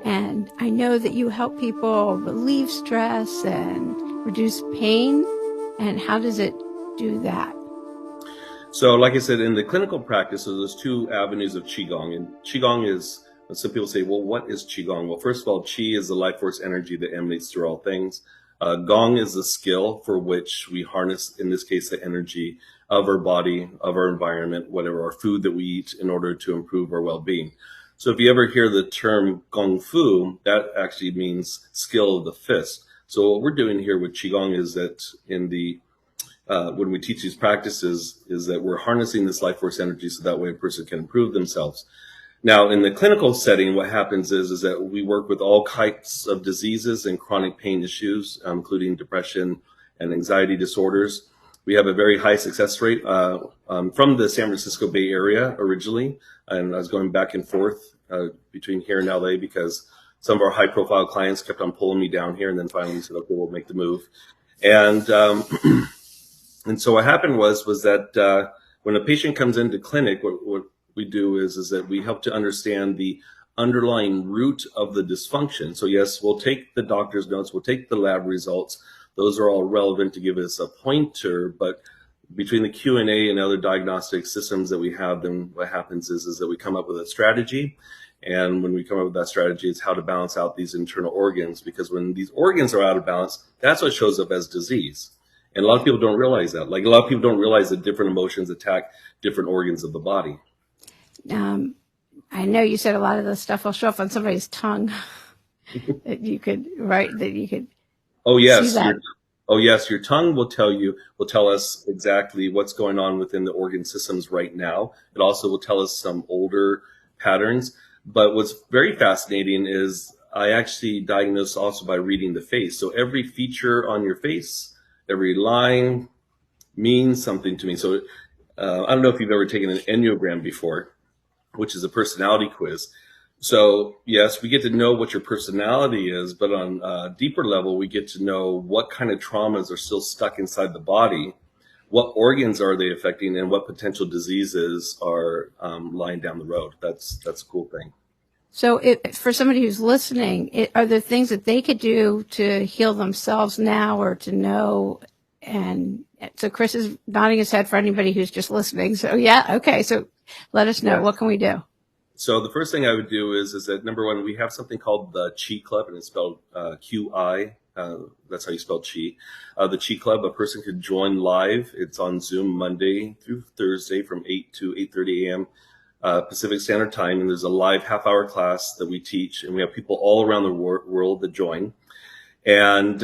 And I know that you help people relieve stress and reduce pain. And how does it do that? So like I said, in the clinical practice, so there's two avenues of Qigong. And Qigong is, some people say, well, what is Qigong? Well, first of all, Qi is the life force energy that emanates through all things. Gong is the skill for which we harness, in this case, the energy of our body, of our environment, whatever, our food that we eat in order to improve our well-being. So if you ever hear the term Gong Fu, that actually means skill of the fist. So what we're doing here with Qigong is that in the when we teach these practices is that we're harnessing this life force energy so that way a person can improve themselves. Now, in the clinical setting, what happens is that we work with all types of diseases and chronic pain issues, including depression and anxiety disorders. We have a very high success rate from the San Francisco Bay Area originally, and I was going back and forth between here and LA because some of our high-profile clients kept on pulling me down here, and then finally said, okay, we'll make the move. And so what happened was that when a patient comes into clinic, what we do is that we help to understand the underlying root of the dysfunction. So yes, we'll take the doctor's notes, we'll take the lab results. Those are all relevant to give us a pointer, but between the Q&A and other diagnostic systems that we have, then what happens is that we come up with a strategy. And when we come up with that strategy, it's how to balance out these internal organs, because when these organs are out of balance, that's what shows up as disease. And a lot of people don't realize that. Like a lot of people don't realize that different emotions attack different organs of the body. I know you said a lot of the stuff will show up on somebody's tongue that you could, right? That you could. Oh yes. See that. Your tongue will tell us exactly what's going on within the organ systems right now. It also will tell us some older patterns. But what's very fascinating is I actually diagnose also by reading the face. So every feature on your face, every line means something to me. So I don't know if you've ever taken an Enneagram before, which is a personality quiz. So yes, we get to know what your personality is, but on a deeper level, we get to know what kind of traumas are still stuck inside the body, what organs are they affecting, and what potential diseases are lying down the road. That's a cool thing. So for somebody who's listening, are there things that they could do to heal themselves now or to know? And so Chris is nodding his head for anybody who's just listening. So yeah, okay. So let us know. Yeah. What can we do? So the first thing I would do is that number one, we have something called the Chi Club, and it's spelled Q-I. That's how you spell Chi. The Chi Club, a person could join live. It's on Zoom Monday through Thursday from 8 to 8:30 a.m. Pacific Standard Time, and there's a live half-hour class that we teach, and we have people all around the world that join. And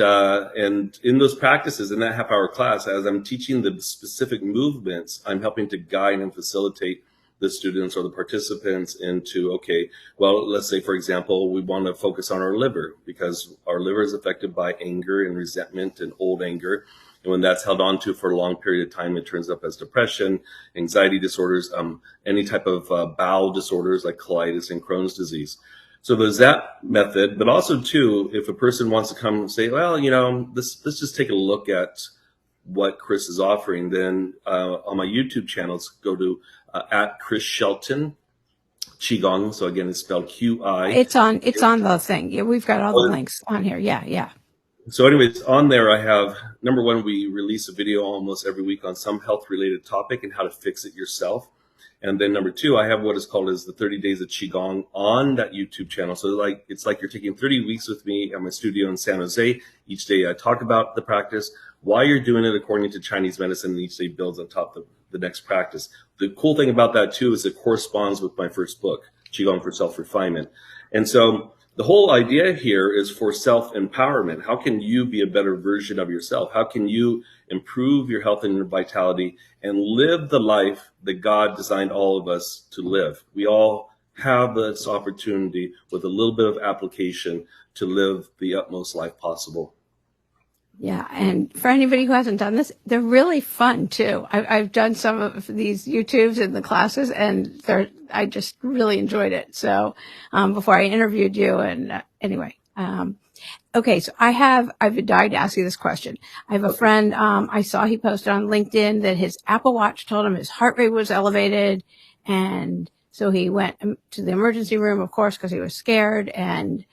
in those practices, in that half-hour class, as I'm teaching the specific movements, I'm helping to guide and facilitate the students or the participants into, okay, well, let's say, for example, we want to focus on our liver because our liver is affected by anger and resentment and old anger. And when that's held on to for a long period of time, it turns up as depression, anxiety disorders, any type of bowel disorders like colitis and Crohn's disease. So there's that method, but also too, if a person wants to come and say, well, let's just take a look at what Chris is offering, then on my YouTube channels, go to at Chris Shelton Qigong. So again, it's spelled Q-I. It's on the thing. Yeah, we've got all the links on here. Yeah. So anyways, on there I have, number one, we release a video almost every week on some health related topic and how to fix it yourself. And then number two, I have what is called as the 30 Days of Qigong on that YouTube channel. So it's like you're taking 30 weeks with me at my studio in San Jose. Each day I talk about the practice, why you're doing it according to Chinese medicine, and each day builds on top of the next practice. The cool thing about that too is it corresponds with my first book, Qigong for Self-Refinement. And so the whole idea here is for self-empowerment. How can you be a better version of yourself? How can you improve your health and your vitality and live the life that God designed all of us to live? We all have this opportunity with a little bit of application to live the utmost life possible. Yeah, and for anybody who hasn't done this, they're really fun too. I've done some of these YouTubes and the classes, and I just really enjoyed it. So before I interviewed you, and anyway, okay. So I've been dying to ask you this question. I have a friend. I saw he posted on LinkedIn that his Apple Watch told him his heart rate was elevated, and So he went to the emergency room, of course, because he was scared. And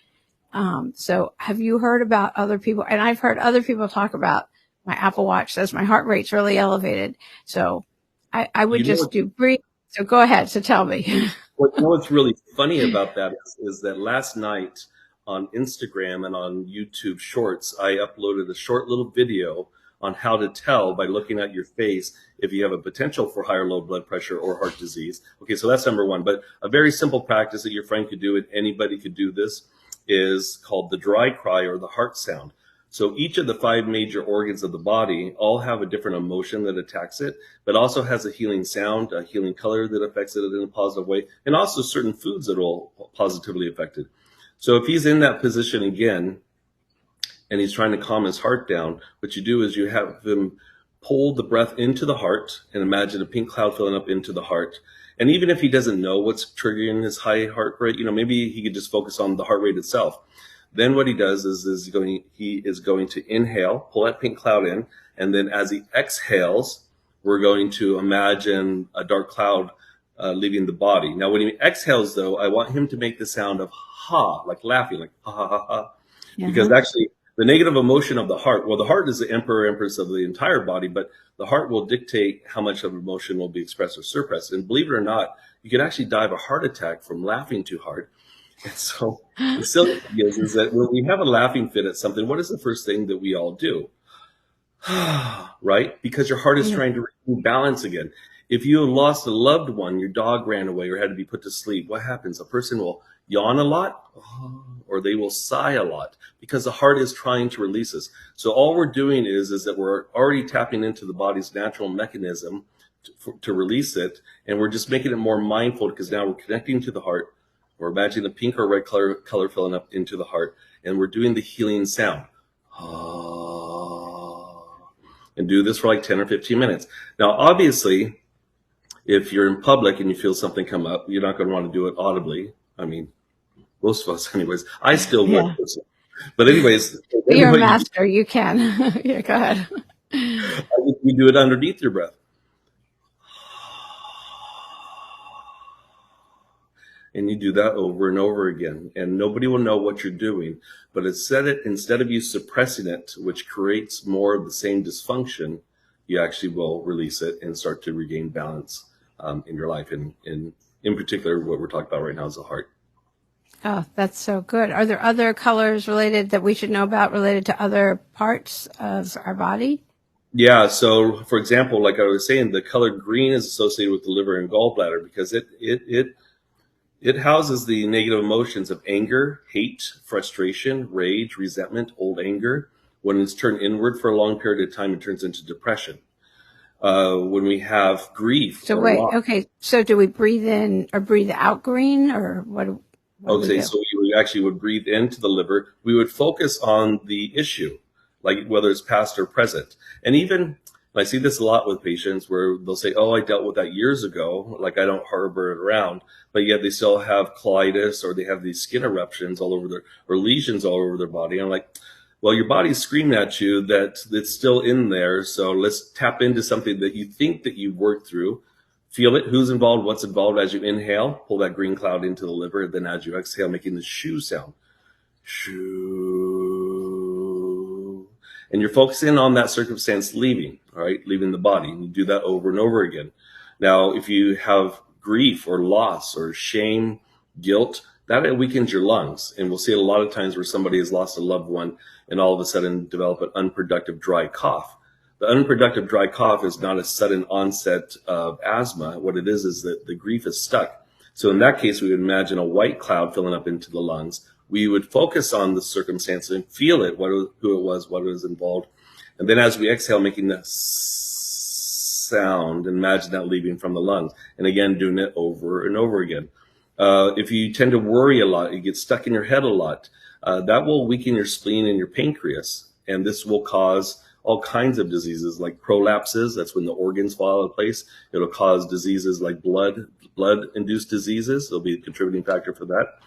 so have you heard about other people? And I've heard other people talk about my Apple Watch says my heart rate's really elevated. So I would just do breathe. So go ahead. So tell me. What's really funny about that is that last night on Instagram and on YouTube Shorts, I uploaded a short little video on how to tell by looking at your face if you have a potential for high or low blood pressure or heart disease. Okay, so that's number one. But a very simple practice that your friend could do, and anybody could do this, is called the dry cry or the heart sound. So each of the 5 major organs of the body all have a different emotion that attacks it, but also has a healing sound, a healing color that affects it in a positive way, and also certain foods that will positively affect it. So if he's in that position again, and he's trying to calm his heart down, what you do is you have him pull the breath into the heart and imagine a pink cloud filling up into the heart. And even if he doesn't know what's triggering his high heart rate, maybe he could just focus on the heart rate itself. Then what he does is he is going to inhale, pull that pink cloud in, and then as he exhales, we're going to imagine a dark cloud leaving the body. Now, when he exhales, though, I want him to make the sound of ha, like laughing, like ha, ha, ha, ha. Because actually, the negative emotion of the heart, well, the heart is the emperor, empress of the entire body, but the heart will dictate how much of emotion will be expressed or suppressed. And believe it or not, you could actually die of a heart attack from laughing too hard. And so the silly thing is that when we have a laughing fit at something, what is the first thing that we all do? Right? Because your heart is trying to regain balance again. If you have lost a loved one, your dog ran away or had to be put to sleep, what happens? A person will yawn a lot or they will sigh a lot because the heart is trying to release us. So all we're doing is that we're already tapping into the body's natural mechanism to release it. And we're just making it more mindful because now we're connecting to the heart. We're imagining the pink or red color filling up into the heart. And we're doing the healing sound. And do this for like 10 or 15 minutes. Now, obviously, if you're in public and you feel something come up, you're not going to want to do it audibly. I mean, most of us anyways. I still would. But anyways. You're a master. You can. Yeah, go ahead. You do it underneath your breath. And you do that over and over again. And nobody will know what you're doing. But instead of you suppressing it, which creates more of the same dysfunction, you actually will release it and start to regain balance in your life. And in particular, what we're talking about right now is the heart. Oh, that's so good. Are there other colors related that we should know about related to other parts of our body? Yeah. So, for example, like I was saying, the color green is associated with the liver and gallbladder because it houses the negative emotions of anger, hate, frustration, rage, resentment, old anger. When it's turned inward for a long period of time, it turns into depression. When we have grief. So wait, okay. So do we breathe in or breathe out green or what? Okay, so you actually would breathe into the liver. We would focus on the issue, like whether it's past or present. And even, I see this a lot with patients where they'll say, oh, I dealt with that years ago, like I don't harbor it around, but yet they still have colitis or they have these skin eruptions all over or lesions all over their body. And I'm like, well, your body's screaming at you that it's still in there. So let's tap into something that you think that you've worked through. Feel it. Who's involved? What's involved? As you inhale, pull that green cloud into the liver. Then as you exhale, making the shoo sound. Shoo. And you're focusing on that circumstance leaving, all right? Leaving the body. And you do that over and over again. Now, if you have grief or loss or shame, guilt, that weakens your lungs. And we'll see it a lot of times where somebody has lost a loved one and all of a sudden develop an unproductive dry cough. The unproductive dry cough is not a sudden onset of asthma. What it is that the grief is stuck. So in that case, we would imagine a white cloud filling up into the lungs. We would focus on the circumstance and feel it, who it was, what was involved. And then as we exhale, making the sound, and imagine that leaving from the lungs. And again, doing it over and over again. If you tend to worry a lot, you get stuck in your head a lot, that will weaken your spleen and your pancreas. And this will cause all kinds of diseases like prolapses. That's when the organs fall out of place. It'll cause diseases like blood-induced diseases. It'll be a contributing factor for that.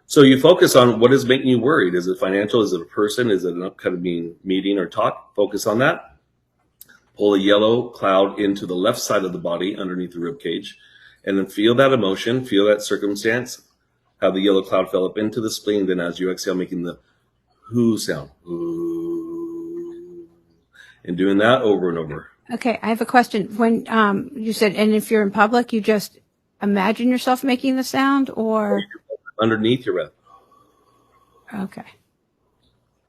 So you focus on what is making you worried. Is it financial? Is it a person? Is it an upcoming meeting or talk? Focus on that. Pull a yellow cloud into the left side of the body underneath the rib cage. And then feel that emotion, feel that circumstance, how the yellow cloud fell up into the spleen. Then as you exhale, making the who sound. Ooh. And doing that over and over. Okay, I have a question. When you said, and if you're in public, you just imagine yourself making the sound, or underneath your breath. Okay,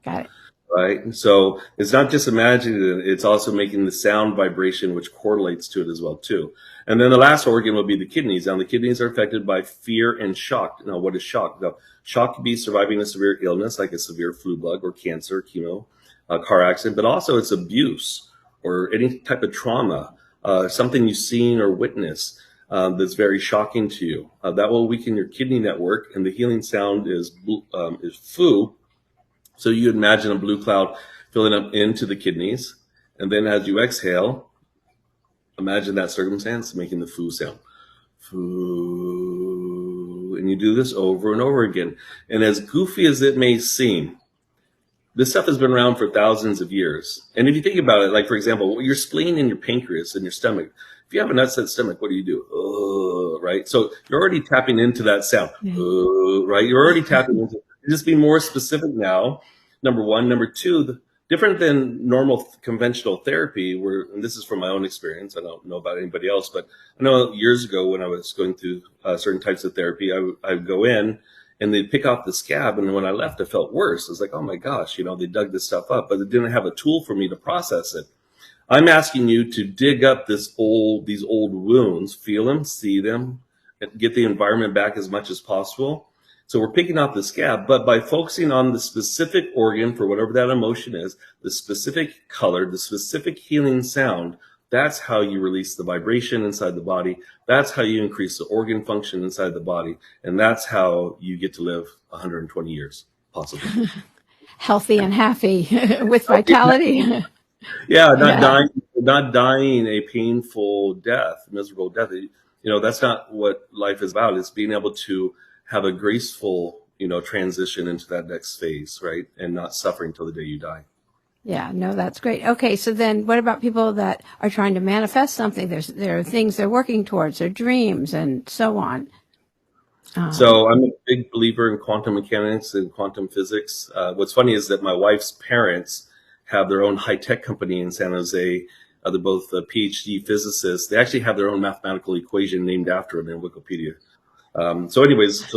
got it. Right? So it's not just imagining it, it's also making the sound vibration, which correlates to it as well, too. And then the last organ will be the kidneys. Now, the kidneys are affected by fear and shock. Now, what is shock? Now, shock could be surviving a severe illness, like a severe flu bug or cancer, chemo, a car accident, but also it's abuse or any type of trauma, something you've seen or witnessed that's very shocking to you. That will weaken your kidney network, and the healing sound is fu. So you imagine a blue cloud filling up into the kidneys, and then as you exhale, imagine that circumstance making the fu sound. Fu. And you do this over and over again. And as goofy as it may seem, this stuff has been around for thousands of years. And if you think about it, like, for example, your spleen and your pancreas and your stomach, if you have an upset stomach, what do? Right? So you're already tapping into that sound. Right? You're already tapping into it. Just be more specific now, number one. Number two, different than normal conventional therapy, where, and this is from my own experience, I don't know about anybody else, but I know years ago when I was going through certain types of therapy, I would go in and they'd pick off the scab, and when I left, I felt worse. I was like, oh my gosh, they dug this stuff up, but they didn't have a tool for me to process it. I'm asking you to dig up these old wounds, feel them, see them, and get the environment back as much as possible. So we're picking off the scab, but by focusing on the specific organ for whatever that emotion is, the specific color, the specific healing sound, that's how you release the vibration inside the body. That's how you increase the organ function inside the body. And that's how you get to live 120 years, possibly. Healthy and happy with vitality. Yeah, not dying a painful death, miserable death. That's not what life is about. It's being able to have a graceful, transition into that next phase, right? And not suffering till the day you die. Yeah, no, that's great. Okay, so then what about people that are trying to manifest something? There are things they're working towards, their dreams and so on. So I'm a big believer in quantum mechanics and quantum physics. What's funny is that my wife's parents have their own high-tech company in San Jose. They're both PhD physicists. They actually have their own mathematical equation named after them in Wikipedia. So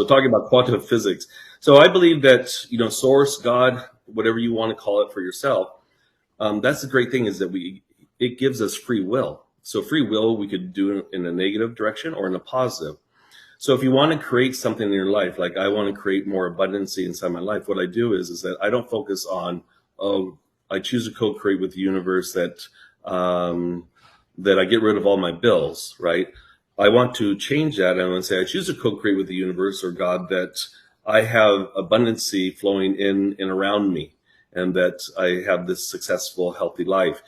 talking about quantum physics. So I believe that, source, God, whatever you want to call it for yourself, that's the great thing is that it gives us free will. So free will, we could do in a negative direction or in a positive. So if you want to create something in your life, like I want to create more abundancy inside my life, what I do is that I don't focus on, I choose to co-create with the universe that I get rid of all my bills, right? I want to change that. And I want to say I choose to co-create with the universe or God that I have abundancy flowing in and around me, and that I have this successful, healthy life.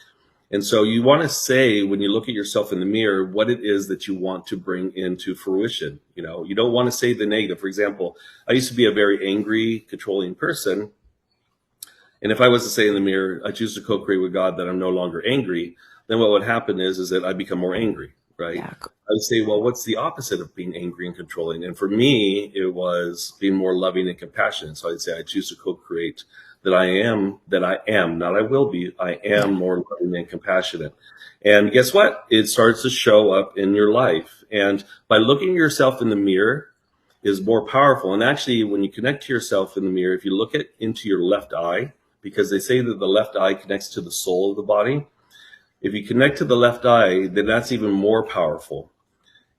And so you want to say, when you look at yourself in the mirror, what it is that you want to bring into fruition. You don't want to say the negative. For example, I used to be a very angry, controlling person. And if I was to say in the mirror, I choose to co-create with God that I'm no longer angry, then what would happen is that I become more angry, right? Yeah. I would say, well, what's the opposite of being angry and controlling? And for me, it was being more loving and compassionate. So I'd say I choose to co-create that I am, not I will be, I am more loving and compassionate. And guess what? It starts to show up in your life. And by looking at yourself in the mirror is more powerful. And actually, when you connect to yourself in the mirror, if you look into your left eye, because they say that the left eye connects to the soul of the body. If you connect to the left eye, then that's even more powerful.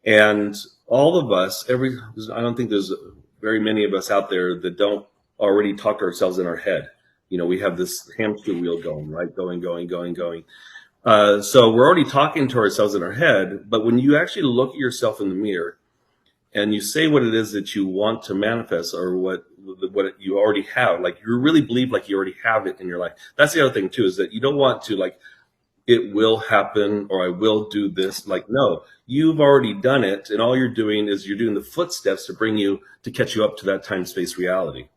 And all of us, I don't think there's very many of us out there that don't already talk to ourselves in our head. We have this hamster wheel going, right? Going. So we're already talking to ourselves in our head. But when you actually look at yourself in the mirror and you say what it is that you want to manifest or what you already have, like you really believe like you already have it in your life. That's the other thing too, is that you don't want to like, it will happen or I will do this. Like, no, you've already done it. And all you're doing is you're doing the footsteps to catch you up to that time-space reality.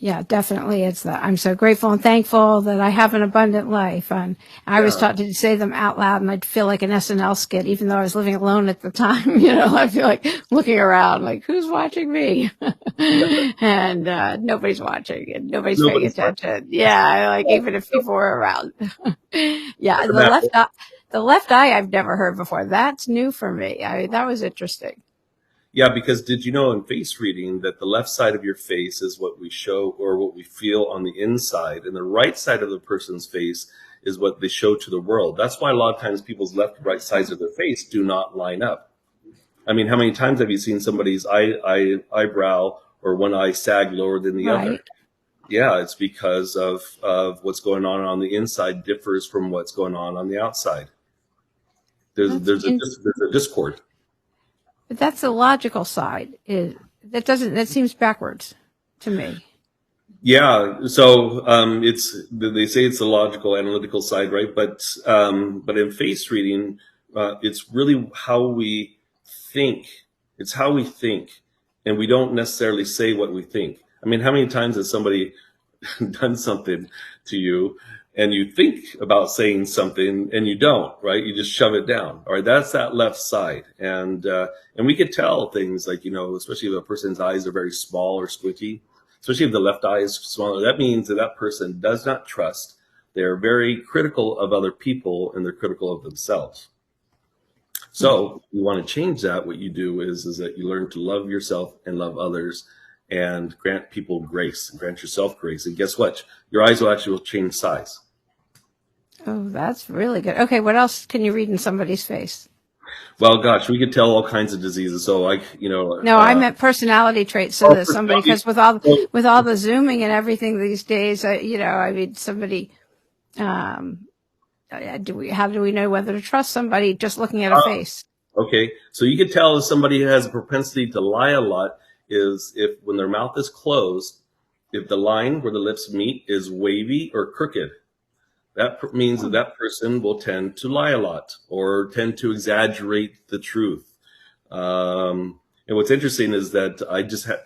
Yeah, definitely. It's that I'm so grateful and thankful that I have an abundant life. And I was Yeah. taught to say them out loud, and I'd feel like an SNL skit, even though I was living alone at the time. I feel like looking around, like, who's watching me? And nobody's watching and nobody's paying Nobody's attention. Yeah, like even if people were around. Yeah, watching. the left eye I've never heard before. That's new for me. That was interesting. Yeah, because did you know in face reading that the left side of your face is what we show or what we feel on the inside, and the right side of the person's face is what they show to the world. That's why a lot of times people's left and right sides of their face do not line up. I mean, how many times have you seen somebody's eyebrow or one eye sag lower than the other? Right. Yeah, it's because of what's going on the inside differs from what's going on the outside. There's a discord. But that's the logical side. That seems backwards to me. Yeah, so they say it's the logical, analytical side, right? But in face reading, it's really how we think. It's how we think, and we don't necessarily say what we think. I mean, how many times has somebody done something to you, and you think about saying something, and you don't, right? You just shove it down. All right, that's that left side, and we could tell things like, especially if a person's eyes are very small or squinty. Especially if the left eye is smaller, that means that person does not trust. They're very critical of other people, and they're critical of themselves. So if you want to change that, what you do is that you learn to love yourself and love others and grant people grace, grant yourself grace. And guess what? Your eyes will actually change size. Oh, that's really good. Okay, what else can you read in somebody's face? Well, gosh, we could tell all kinds of diseases. So, No, I meant personality traits. So that somebody, because with all the Zooming and everything these days, somebody. How do we know whether to trust somebody just looking at a face? Okay, so you could tell if somebody has a propensity to lie a lot is if when their mouth is closed, if the line where the lips meet is wavy or crooked. That means that person will tend to lie a lot or tend to exaggerate the truth. And what's interesting is that I just have,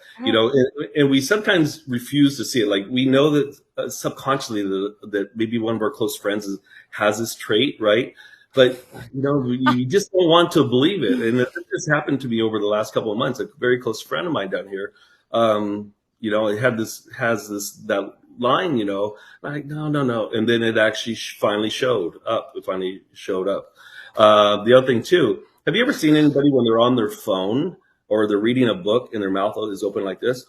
and we sometimes refuse to see it. Like we know that subconsciously that maybe one of our close friends has this trait, right? But, you just don't want to believe it. And this happened to me over the last couple of months. A very close friend of mine down here, it has that line, like, no. And then it actually finally showed up. The other thing too, have you ever seen anybody when they're on their phone or they're reading a book and their mouth is open like this?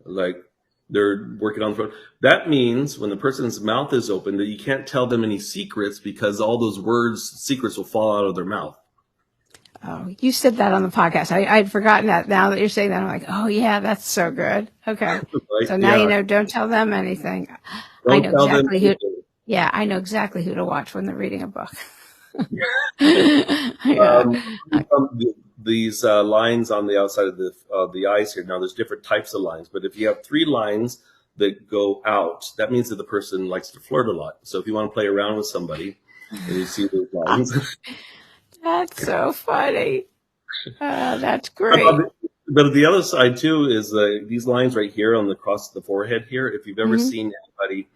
Like they're working on the phone. That means when the person's mouth is open that you can't tell them any secrets because all those secrets will fall out of their mouth. Oh, you said that on the podcast. I'd forgotten that. Now that you're saying that, I'm like, oh yeah, that's so good. Okay. Right? So now don't tell them anything. I know exactly who to watch when they're reading a book. These lines on the outside of the eyes here. Now there's different types of lines, but if you have 3 lines that go out, that means that the person likes to flirt a lot. So if you want to play around with somebody and you see those lines. That's so funny. That's great. But the other side too is these lines right here on the cross of the forehead here. If you've ever seen anybody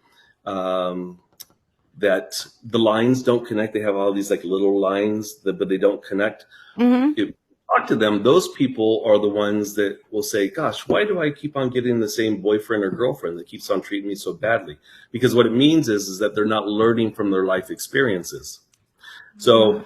that the lines don't connect, they have all these like little lines, but they don't connect. If you talk to them, those people are the ones that will say, gosh, why do I keep on getting the same boyfriend or girlfriend that keeps on treating me so badly? Because what it means is that they're not learning from their life experiences. So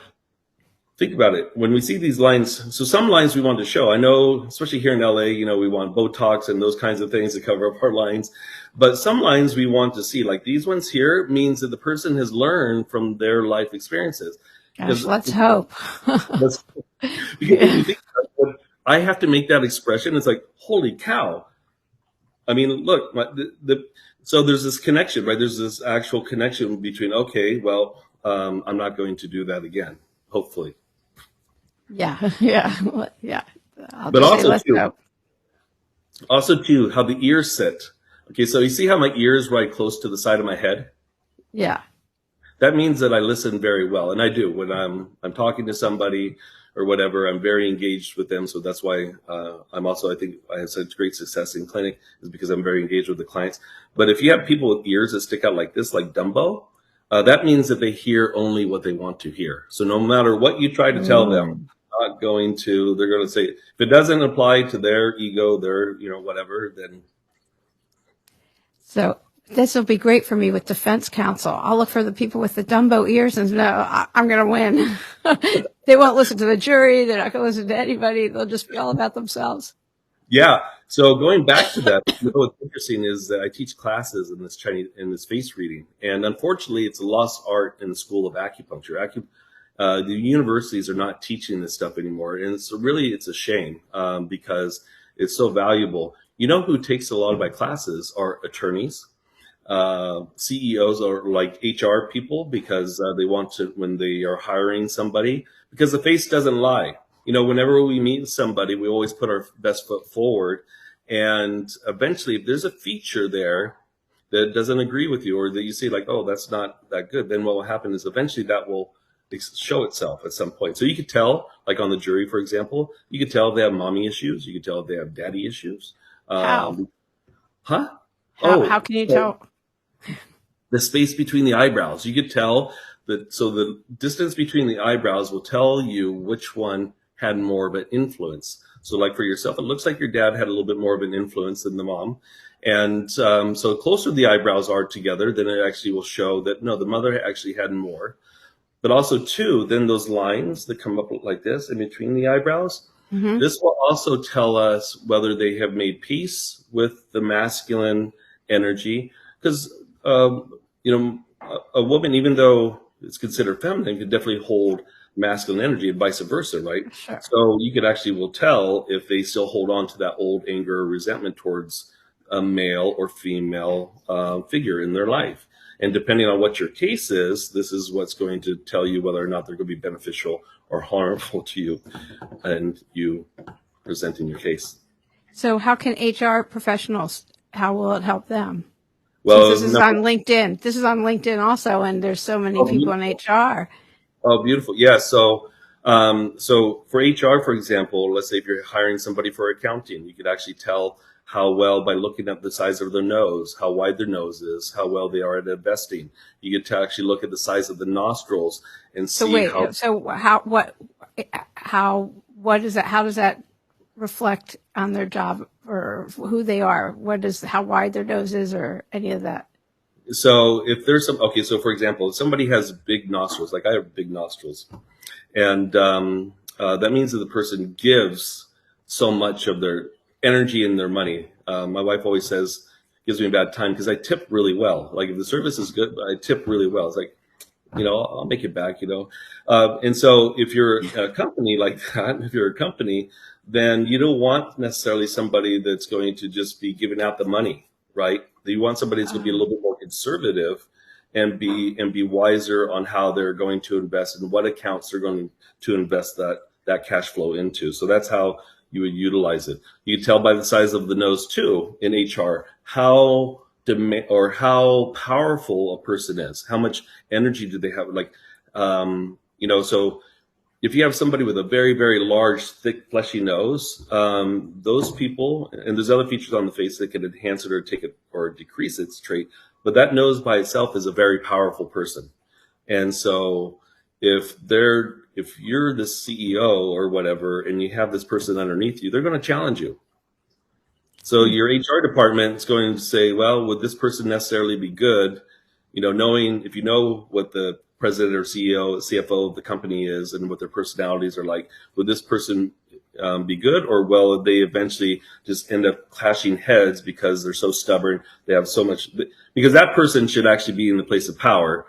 think about it. When we see these lines, so some lines we want to show. I know, especially here in LA, we want Botox and those kinds of things to cover up our lines. But some lines we want to see, like these ones here, means that the person has learned from their life experiences. Gosh, let's hope. Because when you think about it, I have to make that expression. It's like, holy cow. I mean, look, so there's this connection, right? There's this actual connection between, okay, well, I'm not going to do that again, hopefully. Yeah. But also too, how the ears sit. Okay, so you see how my ear is right close to the side of my head? Yeah. that means that I listen very well, and I do. When I'm talking to somebody or whatever, I'm very engaged with them. So that's why I'm also, I think I have such great success in clinic, is because I'm very engaged with the clients. But if you have people with ears that stick out like this, like Dumbo, that means that they hear only what they want to hear. So no matter what you try to tell them, they're going to say, if it doesn't apply to their ego, their, whatever, then. So this will be great for me with defense counsel. I'll look for the people with the Dumbo ears and know I'm going to win. They won't listen to the jury. They're not going to listen to anybody. They'll just be all about themselves. Yeah. So going back to that, what's interesting is that I teach classes in this face reading, and unfortunately, it's a lost art in the school of acupuncture. The universities are not teaching this stuff anymore, and it's a shame because it's so valuable. You know who takes a lot of my classes are attorneys. CEOs are like HR people, because they want to, when they are hiring somebody, because the face doesn't lie. Whenever we meet somebody, we always put our best foot forward. And eventually, if there's a feature there that doesn't agree with you, or that you see like, oh, that's not that good, then what will happen is eventually that will show itself at some point. So you could tell, like on the jury, for example, you could tell if they have mommy issues. You could tell if they have daddy issues. How? Huh? How can you tell? The space between the eyebrows. You could tell that. So the distance between the eyebrows will tell you which one had more of an influence. So like for yourself, it looks like your dad had a little bit more of an influence than the mom. And so the closer the eyebrows are together, then it actually will show that, no, the mother actually had more. But also, too, then those lines that come up like this in between the eyebrows, this will also tell us whether they have made peace with the masculine energy. Because, a woman, even though it's considered feminine, could definitely hold masculine energy and vice versa, right? Sure. So you could actually will tell if they still hold on to that old anger or resentment towards a male or female figure in their life. And depending on what your case is, this is what's going to tell you whether or not they're going to be beneficial or harmful to you and you presenting your case. So how can HR professionals, how will it help them? Well, Since this is on LinkedIn. This is on LinkedIn also, and there's so many people in HR. Oh, beautiful. Yeah. So for HR, for example, let's say if you're hiring somebody for accounting, you could actually tell how well by looking at the size of their nose, how wide their nose is, how well they are at investing. You get to actually look at the size of the nostrils and see what is that? How does that reflect on their job or who they are? How wide their nose is or any of that? So if there's so for example, if somebody has big nostrils, like I have big nostrils, and that means that the person gives so much of their energy and their money. My wife always gives me a bad time because I tip really well. Like if the service is good, I tip really well. It's like, I'll make it back, And so if you're a company like that, then you don't want necessarily somebody that's going to just be giving out the money, right? You want somebody that's going to be a little bit more conservative and be wiser on how they're going to invest and what accounts they're going to invest that cash flow into. So that's how you would utilize it. You can tell by the size of the nose too in HR how powerful a person is. How much energy do they have? So if you have somebody with a very, very large, thick, fleshy nose, those people, and there's other features on the face that can enhance it or take it or decrease its trait, but that nose by itself is a very powerful person. And so if you're the CEO or whatever, and you have this person underneath you, they're going to challenge you. So your HR department is going to say, well, would this person necessarily be good? Knowing if you know what the president or CEO, CFO of the company is and what their personalities are like, would this person be good, or will they eventually just end up clashing heads because they're so stubborn? They have so much, because that person should actually be in the place of power.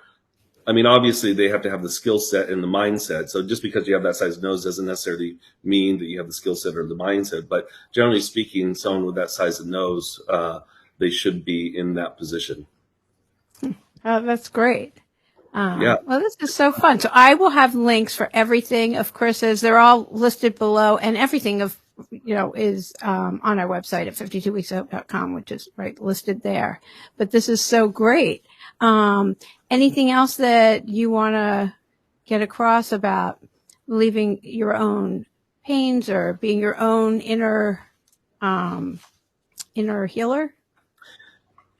I mean, obviously they have to have the skill set and the mindset. So just because you have that size nose doesn't necessarily mean that you have the skill set or the mindset. But generally speaking, someone with that size of nose, they should be in that position. Oh, that's great. Yeah. Well, this is so fun. So I will have links for everything of Chris's. They're all listed below, and everything is on our website at 52weekshope.com, which is listed there. But this is so great. anything else that you want to get across about leaving your own pains or being your own inner healer?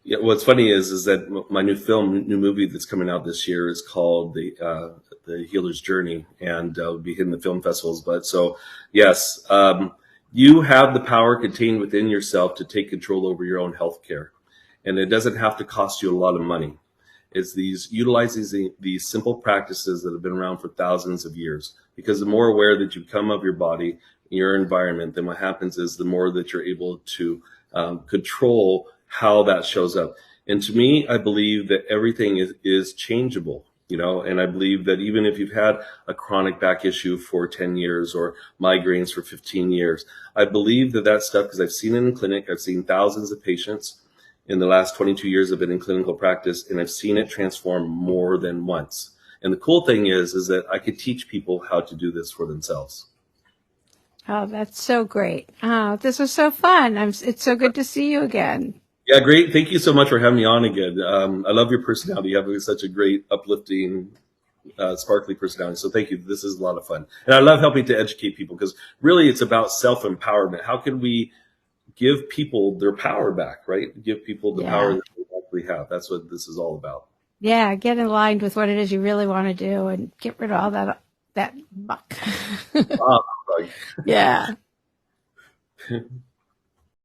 Yeah, what's funny is that my new movie that's coming out this year is called the Healer's Journey, and will be hitting the film festivals. But so, yes, you have the power contained within yourself to take control over your own health care, and it doesn't have to cost you a lot of money. It's utilizing these simple practices that have been around for thousands of years. Because the more aware that you become of your body, your environment, then what happens is the more that you're able to control how that shows up. And to me, I believe that everything is changeable, and I believe that even if you've had a chronic back issue for 10 years or migraines for 15 years, I believe that stuff, because I've seen it in clinic, I've seen thousands of patients in the last 22 years I've been in clinical practice, and I've seen it transform more than once. And the cool thing is that I could teach people how to do this for themselves. Oh, that's so great. Oh, this was so fun. It's so good to see you again. Yeah, great. Thank you so much for having me on again. I love your personality. You have such a great, uplifting, sparkly personality. So thank you. This is a lot of fun. And I love helping to educate people, because really it's about self-empowerment. How can we give people their power back, right? Give people the power that they actually have. That's what this is all about. Yeah, get aligned with what it is you really want to do and get rid of all that muck. Yeah.